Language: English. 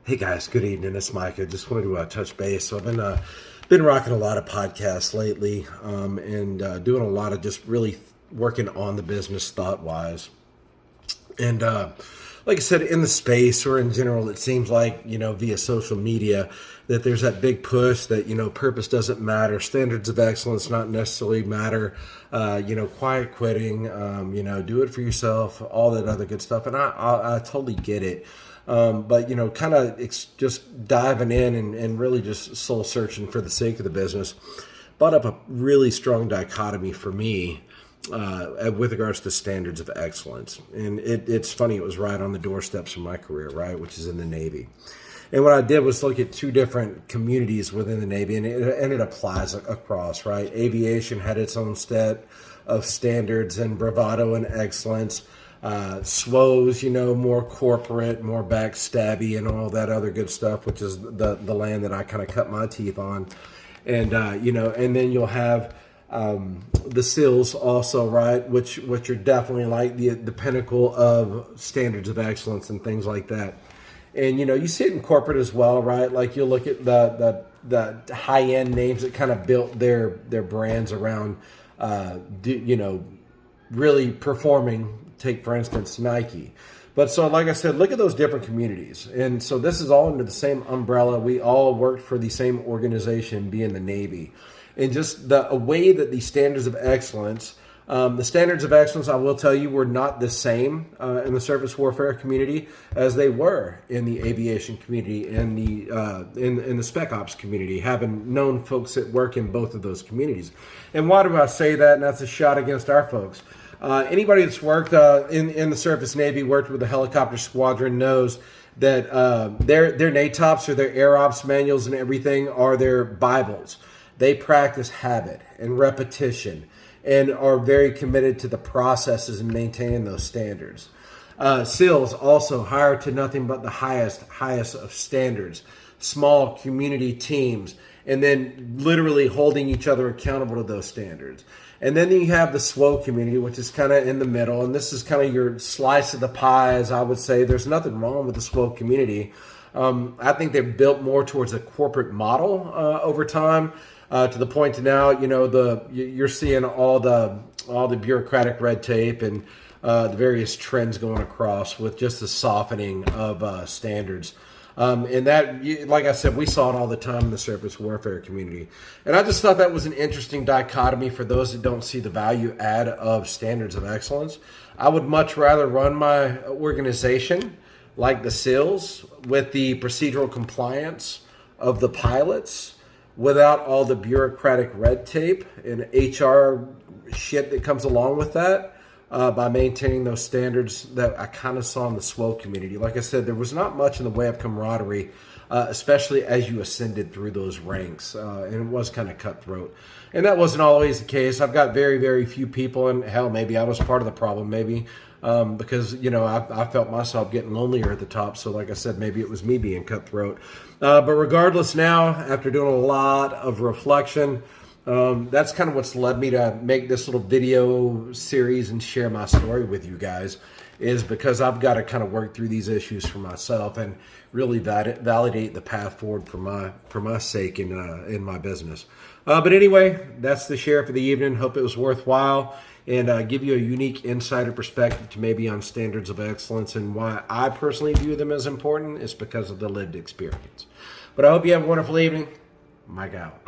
Hey guys, good evening. It's Mike. I just wanted to touch base. So I've been rocking a lot of podcasts lately, and doing a lot of just really working on the business thought wise. And like I said, in the space or in general, it seems like via social media that there's that big push that purpose doesn't matter, standards of excellence not necessarily matter. Quiet quitting, do it for yourself, all that other good stuff, and I totally get it. But kind of just diving in and really just soul searching for the sake of the business, brought up a really strong dichotomy for me with regards to standards of excellence. And it's funny, it was right on the doorsteps of my career, right, which is in the Navy. And what I did was look at two different communities within the Navy, and it applies across, right? Aviation had its own set of standards and bravado and excellence. SWOs, more corporate, more backstabby, and all that other good stuff, which is the land that I kind of cut my teeth on. And and then you'll have the SEALs also, right, which are definitely like the pinnacle of standards of excellence and things like that. And you see it in corporate as well, right? Like you'll look at the high end names that kind of built their brands around, really performing. Take, for instance, Nike. But so, like I said, look at those different communities. And so this is all under the same umbrella. We all worked for the same organization, being the Navy. And just the way that the standards of excellence, I will tell you, were not the same in the surface warfare community as they were in the aviation community and in the spec ops community, having known folks that work in both of those communities. And why do I say that? And that's a shot against our folks. Anybody that's worked in the surface Navy, worked with the helicopter squadron, knows that their NATOPS or their air ops manuals and everything are their Bibles. They practice habit and repetition and are very committed to the processes and maintaining those standards. SEALs also hire to nothing but the highest of standards, small community teams, and then literally holding each other accountable to those standards. And then you have the SWO community, which is kind of in the middle, and this is kind of your slice of the pie, as I would say. There's nothing wrong with the SWO community. I think they've built more towards a corporate model over time, to the point to now, you're seeing all the bureaucratic red tape and the various trends going across with just the softening of standards. And that, like I said, we saw it all the time in the surface warfare community. And I just thought that was an interesting dichotomy for those that don't see the value add of standards of excellence. I would much rather run my organization like the SEALs with the procedural compliance of the pilots without all the bureaucratic red tape and HR shit that comes along with that. By maintaining those standards that I kind of saw in the SWO community. Like I said, there was not much in the way of camaraderie, especially as you ascended through those ranks, and it was kind of cutthroat. And that wasn't always the case. I've got very, very few people, and hell, maybe I was part of the problem, because, I felt myself getting lonelier at the top. So like I said, maybe it was me being cutthroat. But regardless now, after doing a lot of reflection, that's kind of what's led me to make this little video series and share my story with you guys, is because I've got to kind of work through these issues for myself and really validate the path forward for my sake in my business. But anyway, that's the share for the evening. Hope it was worthwhile and give you a unique insider perspective to maybe on standards of excellence, and why I personally view them as important is because of the lived experience. But I hope you have a wonderful evening. Mike out.